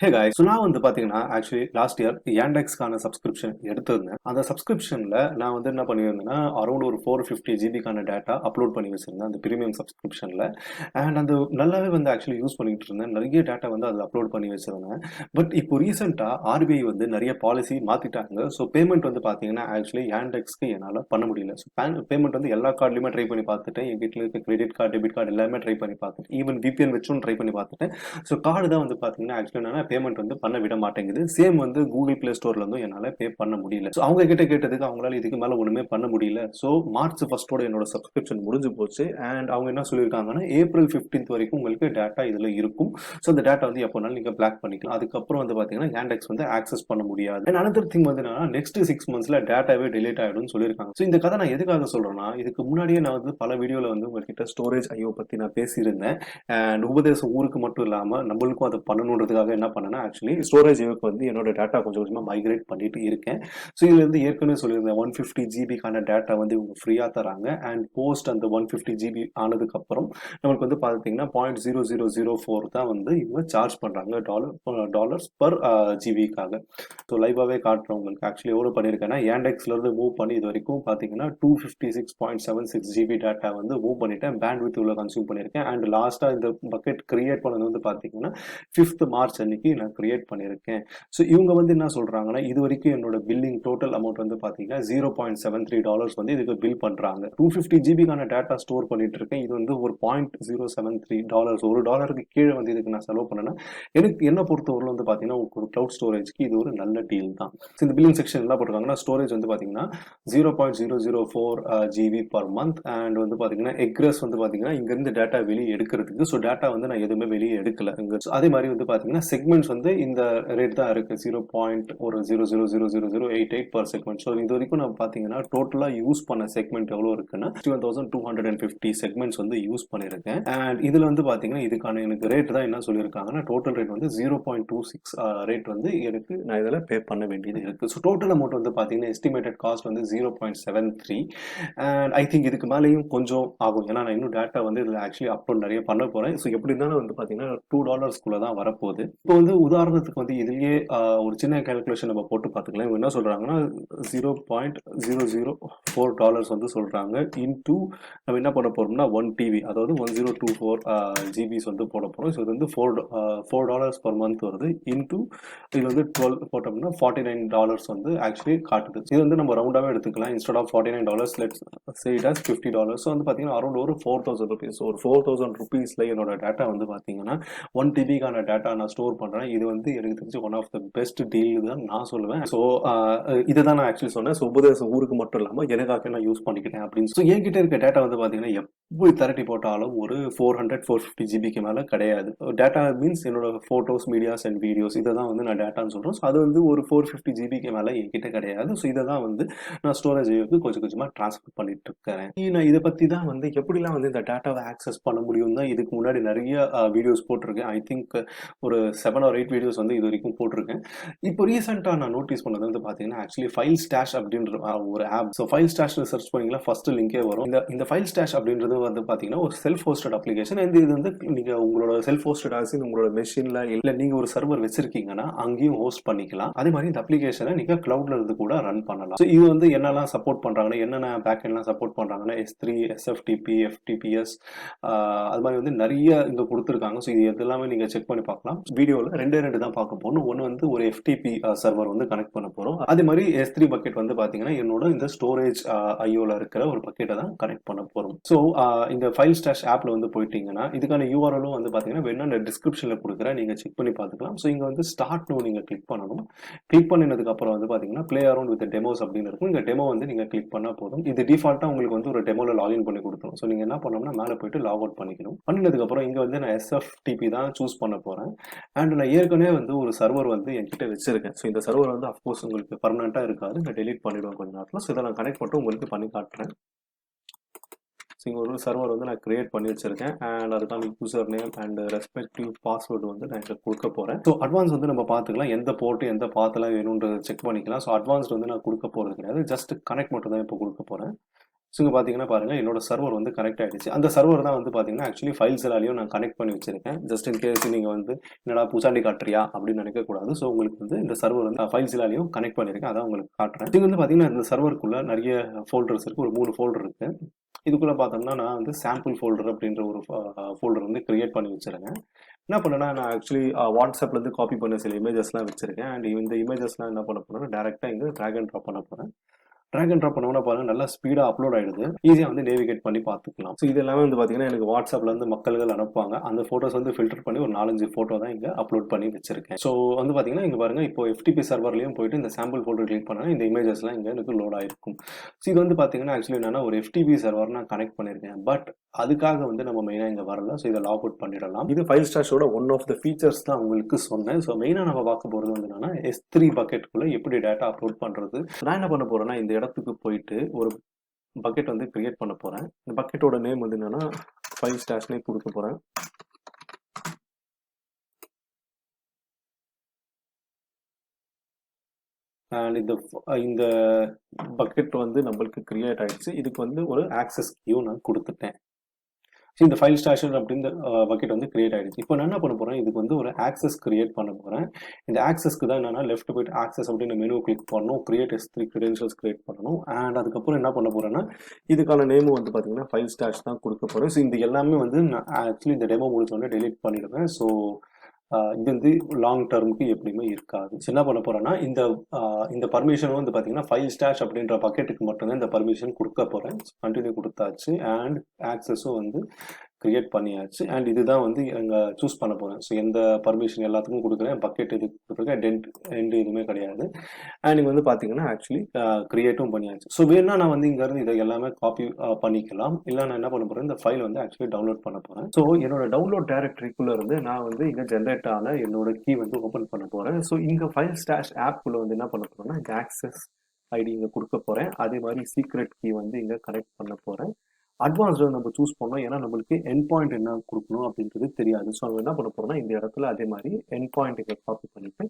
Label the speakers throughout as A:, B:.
A: Hey guys, நான் வந்து பாத்தீங்கன்னா ஆக்சுவலி லாஸ்ட் இயர் Yandex-க்கான சப்ஸ்கிரிப்ஷன் எடுத்திருந்தேன். அந்த சப்ஸ்கிரிப்ஷன்ல நான் வந்து என்ன பண்ணியிருந்தேன்னா, அரௌண்ட் ஒரு 450 ஜிபிக்கான டேட்டா அப்லோட் பண்ணி வச்சிருந்தேன் அந்த பிரீமியம் சப்ஸ்கிரிப்ஷன்ல. அண்ட் அந்த நல்லாவே வந்து ஆக்சுவலி யூஸ் பண்ணிட்டு இருந்தேன். நிறைய டேட்டா வந்து அதில் அப்லோட் பண்ணி வச்சிருந்தேன். பட் இப்போ ரீசெண்டா ஆர்பிஐ வந்து நிறைய பாலிசி மாத்திட்டாங்க. ஸோ பேமெண்ட் வந்து பாத்தீங்கன்னா ஆக்சுவலி Yandex-க்கு என்னால பண்ண முடியல. ஸோ பேமெண்ட் வந்து எல்லா கார்டுலயுமே ட்ரை பண்ணி பார்த்துட்டேன். என் வீட்டில் இருக்க கிரெடிட் கார்டு, டெபிட் கார்டு எல்லாமே ட்ரை பண்ணி பார்த்துட்டேன். ஈவன் விபிஎன் வச்சும் ட்ரை பண்ணி பார்த்துட்டேன். ஸோ கார்டு தான் வந்து பாத்தீங்கன்னா ஆக்சுவலி பேமெண்ட் வந்து பண்ண விட மாட்டேங்குது. சேம் வந்து கூகுள் பிளே ஸ்டோர்ல இருந்தும் என்னால பே பண்ண முடியல. ஸோ அவங்க கிட்ட கேட்டதுக்கு அவங்களால இதுக்கு மேல ஒண்ணுமே பண்ண முடியல. ஸோ மார்ச் ஃபர்ஸ்டோட என்னோட சப்ஸ்கிரிப்ஷன் முடிஞ்சு போச்சு. அண்ட் அவங்க என்ன சொல்லியிருக்காங்கன்னா ஏப்ரல் 15th வரைக்கும் உங்களுக்கு டேட்டா இதுல இருக்கும். ஸோ அந்த டேட்டா வந்து எப்போனாலும் நீங்க பிளாக் பண்ணிக்கலாம். அதுக்கப்புறம் வந்து பாத்தீங்கன்னா Yandex வந்து ஆக்சஸ் பண்ண முடியாது. அண்ட் அனதர் திங் வந்து என்னன்னா நெக்ஸ்ட் 6 monthsல டேட்டாவே டிலீட் ஆயிடும்னு சொல்லியிருக்காங்க. ஸோ இந்த கதை நான் எதுக்காக சொல்றேன்னா, இதுக்கு முன்னாடியே நான் வந்து பல வீடியோல வந்து உங்ககிட்ட ஸ்டோரேஜ் ஐயோ பத்தி நான் பேசியிருந்தேன். அண்ட் உபதேசம் ஊருக்கு மட்டும் இல்லாம நம்மளுக்கும் அதை பண்ணணுன்றதுக்காக என்ன பண்ணேன்னா ஆக்சுவலி ஸ்டோரேஜ் வந்து என்னோட டேட்டா கொஞ்சம் கொஞ்சமா மைக்ரேட் பண்ணிட்டு இருக்கேன். ஸோ இதுல இருந்து ஏற்கனவே சொல்லியிருந்தேன் 150 ஜிபிக்கான டேட்டா வந்து இவங்க ஃப்ரீயா தராங்க. அண்ட் போஸ்ட் அந்த 150 ஜிபி ஆனதுக்கு அப்புறம் நம்மளுக்கு வந்து பாத்தீங்கன்னா 0.0004 தான் வந்து இவங்க சார்ஜ் பண்றாங்க டாலர்ஸ் பர் ஜிபிக்காக. ஸோ லைவாவே காட்டுறவங்களுக்கு ஆக்சுவலி எவ்வளவு பண்ணியிருக்கேன்னா Yandexல இருந்து மூவ் பண்ணி இது வரைக்கும் பாத்தீங்கன்னா 256.76 ஜிபி டேட்டா வந்து மூவ் பண்ணிட்டேன். பேண்ட்வித் உள்ள கன்சியூம் பண்ணியிருக்கேன். அண்ட் லாஸ்டா இந்த பக்கெட் கிரியேட் பண்ணது வந்து பாத்தீங்கன்னா 5th மார்ச் அன்னைக்கு நான் கிரியேட் பண்ணியிருக்கேன். ஸோ இவங்க வந்து என்ன சொல்றாங்கன்னா, இது வரைக்கும் என்னோட பில்லிங் டோட்டல் அமௌண்ட் வந்து பாத்தீங்கன்னா $0.73 வந்து இதுக்கு பில் பண்றாங்க. 250 ஜிபிக்கான டேட்டா ஸ்டோர் பண்ணிட்டு இருக்கேன். இது வந்து ஒரு $0.073 $1 கீழே வந்து இதுக்கு நான் செலவு பண்ணேன்னா எனக்கு என்ன பொறுத்தவரை வந்து பாத்தீங்கன்னா ஒரு கிளவுட் ஸ்டோரேஜ்க்கு இது ஒரு நல்ல டீல் தான். இந்த பில்லிங் செக்ஷன் என்ன போட்டிருக்காங்கன்னா ஸ்டோரேஜ் வந்து பாத்தீங்கன்னா 0.004 ஜிபி பர் மந்த். அண்ட் வந்து பாத்தீங்கன்னா எக்ரஸ் வந்து பாத்தீங்கன்னா இங்க இருந்து டேட்டா வெளியே எடுக்கிறதுக்கு. ஸோ டேட்டா வந்து நான் எதுவுமே வெளியே எடுக்கல. அதே மாதிரி வந்து பாத்தீங்கன்னா செக்மெண்ட்ஸ் வந்து இந்த ரேட் தான் இருக்கு. 0.000088 per segment. ஸோ இது வரைக்கும் நான் பாத்தீங்கன்னா டோட்டலா யூஸ் பண்ண செக்மெண்ட் எவ்வளவு இருக்குன்னா 61,250 செக்மெண்ட்ஸ் வந்து யூஸ் பண்ணிருக்கேன். அண்ட் இதுல வந்து பாத்தீங்கன்னா இதுக்கான எனக்கு ரேட் தான் என்ன சொல்லியிருக்காங்கன்னா டோட்டல் ரேட் வந்து 0.26 ரேட் வந்து எனக்கு நான் இதுல பே பண்ண வேண்டியது இருக்கு. ஸோ டோட்டல் அமௌண்ட் வந்து பாத்தீங்கன்னா எஸ்டிமேட்டட் காஸ்ட் வந்து 0.73. அண்ட் ஐ திங்க் இதுக்கு மேலேயும் கொஞ்சம் ஆகும். ஏன்னா நான் இன்னும் டேட்டா வந்து இதுல ஆக்சுவலி அப்லோட் நிறைய பண்ண போறேன். ஸோ எப்படி இருந்தாலும் வந்து பாத்தீங்கன்னா $2 தான் வரப்போகுது. இப்போ வந்து உதாரணத்துக்கு வந்து இதுலயே ஒரு சின்ன கால்குலேஷன் நம்ம போட்டு பார்த்துக்கலாம். இவங்க என்ன சொல்றாங்கன்னா $0.004 வந்து சொல்றாங்க. இன்டூ நம்ம என்ன பண்ண போறோம்னா 1 டிவி, அதாவது 1024 ஜிபிஸ் வந்து போட போறோம். ஸோ இது வந்து $4 per month வருது. இன்டூ இது வந்து 12 போட்டோம்னா $49 வந்து ஆக்சுவலி காட்டுது. இது வந்து நம்ம ரவுண்டாவே எடுத்துக்கலாம். Instead of $49 let's say it as $50. So வந்து பாத்தீங்கன்னா அரௌண்ட் ஒரு 4000 rupees. ஒரு 4000 rupeesல என்னோட டேட்டா வந்து பாத்தீங்கன்னா 1 டிபிக்கான டேட்டா நான் ஸ்டோர் பண்றேன். இது வந்து எனக்கு தெரிஞ்சு one of the best deal தான் நான் சொல்லுவேன். ஸோ இதுதான் நான் ஆக்சுவலி சொன்னேன். ஸோ உபதேசம் ஊருக்கு மட்டும் இல்லாம எனக்காக நான் யூஸ் பண்ணிக்கிட்டேன் அப்படின்னு. ஸோ என்கிட்ட இருக்க டேட்டா வந்து பாத்தீங்கன்னா எப்படி திரட்டி போட்டாலும் ஒரு 450 ஜிபிக்கு மேல கிடையாது. டேட்டா மீன்ஸ் என்னோட போட்டோஸ், மீடியாஸ் அண்ட் வீடியோஸ் இதை தான் வந்து நான் டேட்டான்னு சொல்றேன். ஸோ அது வந்து ஒரு 450 ஜிபிக்கு மேல என்கிட்ட கிடையாது. ஸோ இதை தான் வந்து நான் ஸ்டோரேஜ் கொஞ்சம் கொஞ்சமா டிரான்ஸ்ஃபர் பண்ணிட்டு இருக்கிறேன். நான் இதை பத்தி தான் வந்து எப்படிலாம் வந்து இந்த டேட்டாவை ஆக்சஸ் பண்ண முடியும் தான் இதுக்கு முன்னாடி நிறைய வீடியோஸ் போட்டிருக்கேன். ஐ திங்க் ஒரு 7 or 8 வீடியோஸ் வந்து இது வரைக்கும் போட்டிருக்கேன். இப்போ ரீசெண்டா நான் நோட்டீஸ் பண்ணது வந்து பாத்தீங்கன்னா ஆக்சுவலி FileStash அப்படின்ற ஒரு ஆப். ஸோ FileStash சர்ச் பண்ணீங்கன்னா ஃபர்ஸ்ட் லிங்கே வரும். இந்த FileStash அப்படின்றது வந்து பாத்தீங்கன்னா ஒரு செல்ஃப் ஹோஸ்டட் அப்ளிகேஷன். இது வந்து நீங்க உங்களோட செல்ஃப் ஹோஸ்டட் ஆஸ் உங்களோட மெஷின்ல இல்ல நீங்க ஒரு சர்வர் வச்சிருக்கீங்கன்னா அங்கேயும் ஹோஸ்ட் பண்ணிக்கலாம். அதே மாதிரி இந்த அப்ளிகேஷனை நீங்க கிளவுட்ல இருந்து கூட ரன் பண்ணலாம். ஸோ இது வந்து என்னெல்லாம் சப்போர்ட் பண்றாங்கன்னா, என்னென்ன பேக்கெண்ட்லாம் சப்போர்ட் பண்றாங்கன்னா S3, SFTP, FTPS அது மாதிரி வந்து நிறைய இங்க கொடுத்துருக்காங்க. ஸோ இது எல்லாமே நீங்க செக் பண்ணி பார்க்கலாம். வீடியோல ரெண்டு தான் பார்க்க போறோம். ஒன்னு வந்து ஒரு FTP சர்வர் வந்து கனெக்ட் பண்ண போறோம். அதே மாதிரி S3 பக்கெட் வந்து பாத்தீங்கன்னா என்னோட இந்த ஸ்டோரேஜ் ஐயோல இருக்கிற ஒரு பக்கெட்டை தான் கனெக்ட் பண்ண போறோம். ஸோ இந்த FileStash ஆப்ல வந்து போயிட்டீங்கன்னா இதுக்கான URL வந்து பாத்தீங்கன்னா வேணா நான் டிஸ்கிரிப்ஷன்ல கொடுக்குறேன், நீங்க செக் பண்ணி பார்த்துக்கலாம். ஸோ இங்க வந்து ஸ்டார்ட் நோ நீங்க கிளிக் பண்ணணும். கிளிக் பண்ணினதுக்கு அப்புறம் வந்து பாத்தீங்கன்னா பிளே அரவுண்ட் வித் டெமோஸ் அப்படின்னு இருக்கும். இந்த டெமோ வந்து நீங்க கிளிக் பண்ணா போதும். இது டிஃபால்ட்டா உங்களுக்கு வந்து ஒரு டெமோல லாகின் பண்ணி கொடுத்துரும். ஸோ நீங்க என்ன பண்ணணும்னா மேல போயிட்டு லாக் அவுட் பண்ணிக்கணும். பண்ணினதுக்கு அப்புறம் இங்க வந்து நான் SFTP தான் சூஸ் பண்ண போறேன். அண்ட் நான் ஏற்கனவே வந்து ஒரு சர்வர் வந்து என்கிட்ட வச்சிருக்கேன். ஸோ இந்த சர்வர் வந்து அஃப்கோர்ஸ் உங்களுக்கு பர்மனெண்டா இருக்காது. நான் டெலீட் பண்ணிடுவேன் கொஞ்ச நேரத்துல. ஸோ இதை நான் கனெக்ட் பண்ணிட்டு உங்களுக்கு பண்ணி காட்டுறேன். இங்க ஒரு சர்வர் வந்து நான் கிரியேட் பண்ணி வச்சிருக்கேன். அண்ட் அதுக்கான user name and respective password வந்து நான் இங்க கொடுக்க போறேன். ஸோ அட்வான்ஸ் வந்து நம்ம பார்த்துக்கலாம். எந்த போர்ட் எந்த பாத்தெல்லாம் வேணும்ன்றது செக் பண்ணிக்கலாம். ஸோ அட்வான்ஸ்ட் வந்து நான் கொடுக்க போறது கிடையாது. ஜஸ்ட் கனெக்ட் மட்டும் தான் இப்போ கொடுக்க போறேன். ஸோ இங்கே பார்த்தீங்கன்னா பாருங்கள் என்னோட சர்வர் வந்து கனெக்ட் ஆகிடுச்சு. அந்த சர்வர் தான் வந்து பார்த்தீங்கன்னா ஆக்சுவலி ஃபைல்ஸ் எல்லாரையும் நான் கனெக்ட் பண்ணி வச்சிருக்கேன். ஜஸ்ட் இன் கேஸ் நீங்கள் வந்து என்னடா பூச்சாண்டி காட்டுறியா அப்படின்னு நினைக்கக்கூடாது. ஸோ உங்களுக்கு வந்து இந்த சர்வர் வந்து ஃபைல்ஸ் எல்லாரையும் கனெக்ட் பண்ணியிருக்கேன். அதான் உங்களுக்கு காட்டுறேன். இது வந்து பார்த்தீங்கன்னா இந்த சர்வருக்குள்ள நிறைய ஃபோல்டர்ஸ் இருக்குது. ஒரு 3 ஃபோல்டர் இருக்குது. இதுக்குள்ளே பார்த்தோம்னா நான் வந்து சாம்பிள் ஃபோல்டர் அப்படின்ற ஒரு ஃபோல்டர் வந்து கிரியேட் பண்ணி வச்சிருக்கேன். என்ன பண்ணேன்னா நான் ஆக்சுவலி வாட்ஸ்அப்லேருந்து காப்பி பண்ண சில இமேஜஸ்லாம் வச்சிருக்கேன். அண்ட் இந்த இமேஜஸ்லாம் என்ன பண்ண போகிறேன்னா டேரெக்டாக இங்கே ட்ராக் அண்ட் ட்ராப் பண்ண போகிறேன். ட்ராக் அண்ட் ட்ராப் பண்ணோம்னா பாருங்க நல்லா ஸ்பீடாக அப்லோட் ஆகிடுது. ஈஸியாக வந்து நேவிகேட் பண்ணி பார்த்துக்கலாம். ஸோ இது எல்லாமே வந்து பார்த்தீங்கன்னா எனக்கு வாட்ஸ்அப்லேருந்து மக்கள்கள் அனுப்புவாங்க. அந்த ஃபோட்டோஸ் வந்து ஃபில்டர் பண்ணி ஒரு 4-5 ஃபோட்டோ தான் இங்கே அப்லோட் பண்ணி வச்சிருக்கேன். ஸோ வந்து பார்த்தீங்கன்னா இங்கே பாருங்க இப்போ FTP சர்வர்லையும் போயிட்டு இந்த சாம்பிள் ஃபோல்டர் கிளிக் பண்ணால் இந்த இமேஜஸ்லாம் இங்கே எனக்கு லோட் ஆகிருக்கும். ஸோ இது வந்து பார்த்தீங்கன்னா ஆக்சுவலி என்னன்னா ஒரு FTP சர்வர் நான் கனெக்ட் பண்ணியிருக்கேன். பட் அதுக்காக வந்து நம்ம மெயினாக இங்கே வரல. ஸோ இதை லாக் அவுட் பண்ணிடலாம். இது FileStashோட ஒன் ஆஃப் த ஃபீச்சர்ஸ் தான் உங்களுக்கு சொன்னேன். ஸோ மெயினாக நம்ம பார்க்க போகிறது வந்து என்னன்னா S3 பக்கெட்டுக்குள்ளே எப்படி டேட்டா அப்லோட் பண்ணுறது. நான் என்ன பண்ண போகிறேன்னா இந்த இடத்துக்கு போயிட்டு ஒரு பக்கெட் வந்து கிரியேட் பண்ண போகிறேன். இந்த பக்கெட்டோட நேம் வந்து என்னன்னா FileStashனே கொடுக்க போகிறேன். அண்ட் இந்த பக்கெட் வந்து நம்மளுக்கு கிரியேட் ஆயிடுச்சு. இதுக்கு வந்து ஒரு ஆக்சஸ் கீயும் நான் கொடுத்துட்டேன். இந்த FileStash அப்படின்ற பக்கெட் வந்து கிரியேட் ஆயிடுச்சு. இப்போ நான் என்ன பண்ண போறேன், இதுக்கு வந்து ஒரு ஆக்சஸ் கிரியேட் பண்ண போறேன். இந்த ஆக்சஸ்க்கு தான் என்னன்னா லெஃப்ட் போயிட்டு ஆக்சஸ் அப்படின்னு மெனு கிளிக் பண்ணணும், கிரியேட் S3 கிரெடென்ஷியல்ஸ் கிரியேட் பண்ணணும். அண்ட் அதுக்கப்புறம் என்ன பண்ண போறேன்னா இதுக்கான நேம் வந்து பார்த்தீங்கன்னா FileStash தான் கொடுக்க போறேன். ஸோ இந்த எல்லாமே வந்து நான் ஆக்சுவலி இந்த டெமோ முடிச்சோடனே டெலீட் பண்ணிடுவேன். ஸோ இது வந்து லாங் டர்முக்கு எப்படியுமே இருக்காது. என்ன பண்ண போறேன்னா இந்த பர்மிஷன் வந்து பார்த்தீங்கன்னா FileStash அப்படின்ற பக்கெட்டுக்கு மட்டும்தான் இந்த பர்மிஷன் கொடுக்க போறேன். கண்டினியூ கொடுத்தாச்சு. அண்ட் ஆக்சஸும் வந்து கிரியேட் பண்ணியாச்சு. அண்ட் இதுதான் வந்து அங்கே சூஸ் பண்ண போகிறேன். ஸோ எந்த பர்மிஷன் எல்லாத்துக்கும் கொடுக்குறேன், பக்கெட் இது கொடுத்துருக்கேன், எண்டு எதுவுமே கிடையாது. அண்ட் இங்கே வந்து பார்த்தீங்கன்னா ஆக்சுவலி கிரியேட்டும் பண்ணியாச்சு. ஸோ வேணா நான் வந்து இங்கேருந்து இதை எல்லாமே காப்பி பண்ணிக்கலாம். இல்லை நான் என்ன பண்ண போகிறேன், இந்த ஃபைல் வந்து ஆக்சுவலி டவுன்லோட் பண்ண போகிறேன். ஸோ என்னோட டவுன்லோட் டைரக்டரிக்குள்ளே இருந்து நான் வந்து இங்கே ஜென்ரேட் ஆன என்னோட கீ வந்து ஓப்பன் பண்ண போகிறேன். ஸோ இங்கே FileStash ஆப்குள்ளே வந்து என்ன பண்ண போகிறேன்னா இங்கே ஆக்சஸ் ஐடி இங்கே கொடுக்க போகிறேன். அதே மாதிரி சீக்ரெட் கீ வந்து இங்கே கனெக்ட் பண்ண போகிறேன். அட்வான்ஸ்டு நம்ம சூஸ் பண்ணோம். ஏன்னா நம்மளுக்கு என் பாயிண்ட் என்ன கொடுக்கணும் அப்படின்றது தெரியாது. ஸோ நம்ம என்ன பண்ண போறோம்னா இந்த இடத்துல அதே மாதிரி என் பாயிண்ட் இங்கே காப்பி பண்ணிட்டு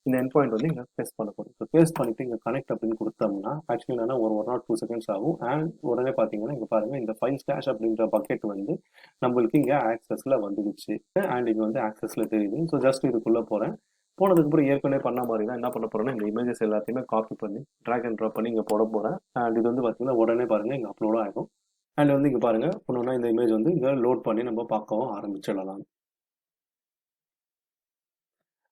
A: இந்த என் பாயிண்ட் வந்து இங்கே பேஸ்ட் பண்ண போறோம். ஸோ பேஸ்ட் பண்ணிட்டு இங்கே கனெக்ட் அப்படின்னு கொடுத்தோம்னா ஆக்சுவலி என்னன்னா ஒரு 1 or 2 seconds ஆகும். அண்ட் உடனே பார்த்தீங்கன்னா இங்கே பாருங்க இந்த FileStash அப்படின்ற பக்கெட் வந்து நம்மளுக்கு இங்கே ஆக்சஸ்ல வந்துடுச்சு. அண்ட் இங்கே வந்து ஆக்சஸ்ல தெரியுது. ஸோ ஜஸ்ட் இதுக்குள்ள போறேன். போனதுக்கு அப்புறம் ஏற்கனவே பண்ண மாதிரி தான் என்ன பண்ண போறேன்னா இந்த இமேஜஸ் எல்லாத்தையுமே காப்பி பண்ணி ட்ராக் அண்ட் ட்ராப் பண்ணி இங்கே போட போறேன். அண்ட் இது வந்து பார்த்தீங்கன்னா உடனே பாருங்க இங்கே அப்லோடும் ஆகும். அண்ட் வந்து இங்கே பாருங்க ஒன்றுனா இந்த இமேஜ் வந்து இங்கே லோட் பண்ணி நம்ம பார்க்கவும் ஆரம்பிச்சிடலாம்.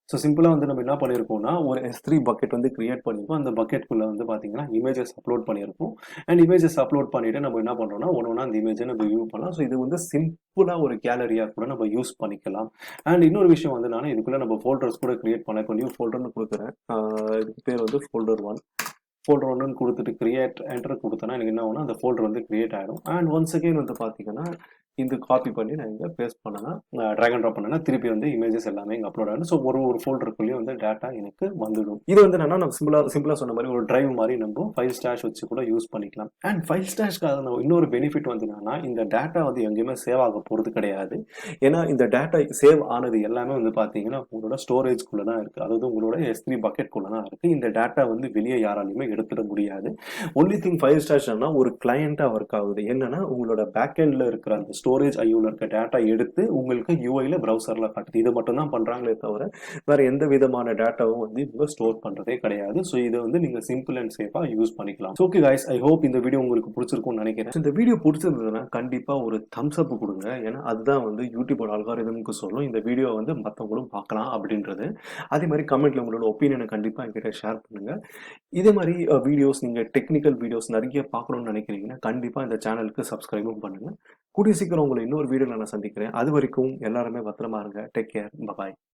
A: ஸோ சிம்பிளாக வந்து நம்ம என்ன பண்ணியிருக்கோம்னா ஒரு S3 பக்கெட் வந்து கிரியேட் பண்ணியிருக்கோம். அந்த பக்கெட்டுக்குள்ளே வந்து பார்த்தீங்கன்னா இமேஜஸ் அப்லோட் பண்ணியிருக்கோம். அண்ட் இமேஜஸ் அப்லோட் பண்ணிவிட்டு நம்ம என்ன பண்ணுறோம்னா ஒன்று அந்த இமேஜை நம்ம வியூ பண்ணலாம். ஸோ இது வந்து சிம்பிளாக ஒரு கேலரியாக கூட நம்ம யூஸ் பண்ணிக்கலாம். அண்ட் இன்னொரு விஷயம் வந்து நான் இதுக்குள்ளே நம்ம ஃபோல்டர்ஸ் கூட கிரியேட் பண்ணலாம். இப்போ நியூ ஃபோல்டர்னு கொடுக்குறேன். இதுக்கு பேர் வந்து ஃபோல்டர் 1. ஃபோல்டர் 1 கொடுத்துட்டு கிரியேட் என்டர் கொடுத்தேன்னா எனக்கு என்ன ஆகும்னா அந்த ஃபோல்டர் வந்து கிரியேட் ஆகிடும். அண்ட் ஒன்ஸ் அகெயின் வந்து பார்த்தீங்கன்னா இது காப்பி பண்ணி நான் இங்கே பேஸ்ட் பண்ணேன்னா ட்ராக் அண்ட் ட்ராப் பண்ணேன்னா திருப்பி வந்து இமேஜஸ் எல்லாமே இங்கே அப்லோட் ஆகிடும். ஸோ ஒரு ஃபோல்டருக்குள்ளேயும் வந்து டேட்டா எனக்கு வந்துடும். இது வந்து என்னன்னா நம்ம சிம்பிளாக சொன்ன மாதிரி ஒரு டிரைவ் மாதிரி நம்ம FileStash வச்சு கூட யூஸ் பண்ணிக்கலாம். அண்ட் FileStashக்காக இன்னொரு பெனிஃபிட் வந்து என்னன்னா இந்த டேட்டா வந்து எங்கேயுமே சேவ் ஆக போகிறது கிடையாது. ஏன்னா இந்த டேட்டா சேவ் ஆனது எல்லாமே வந்து பார்த்தீங்கன்னா உங்களோட ஸ்டோரேஜ்குள்ளே தான் இருக்குது. அதாவது உங்களோட S3 பக்கெட்குள்ளே தான் இருக்குது. இந்த டேட்டா வந்து வெளியே யாராலையுமே எடுத்துட முடியாது. ஒன்லி திங் FileStashனா ஒரு கிளையண்டா ஒர்க் ஆகுது. என்னன்னா உங்களோட பேக்எண்ட்ல இருக்கிற அந்த ஸ்டோரேஜ் ஐயூல இருக்க டேட்டா எடுத்து உங்களுக்கு யூஐல பிரவுசர்ல காட்டுது. இது மட்டும் தான் பண்றாங்களே தவிர வேற எந்த விதமான டேட்டாவும் வந்து இவங்க ஸ்டோர் பண்றதே கிடையாது. ஸோ இதை வந்து நீங்க சிம்பிள் அண்ட் சேஃபா யூஸ் பண்ணிக்கலாம். ஓகே கைஸ், ஐ ஹோப் இந்த வீடியோ உங்களுக்கு பிடிச்சிருக்கும்னு நினைக்கிறேன். இந்த வீடியோ பிடிச்சிருந்ததுன்னா கண்டிப்பா ஒரு தம்ஸ் அப் கொடுங்க. ஏன்னா அதுதான் வந்து யூடியூபோட அல்காரிதமுக்கு சொல்லும் இந்த வீடியோ வந்து மற்றவங்களும் பார்க்கலாம் அப்படின்றது. அதே மாதிரி கமெண்ட்ல உங்களோட ஒப்பீனியனை கண்டிப்பா என்கிட்ட ஷேர் பண்ணுங்க. இதே மாதிரி வீடியோஸ் நீங்கள் டெக்னிக்கல் வீடியோஸ் நிறைய பார்க்கணும்னு நினைக்கிறீங்கன்னா கண்டிப்பாக இந்த சேனலுக்கு சப்ஸ்கிரைபும் பண்ணுங்க. கூடிய சீக்கிரம் உங்களை இன்னொரு வீடியோவில் நான் சந்திக்கிறேன். அது வரைக்கும் எல்லாருமே பத்திரமா இருங்க. Take care. பாய்.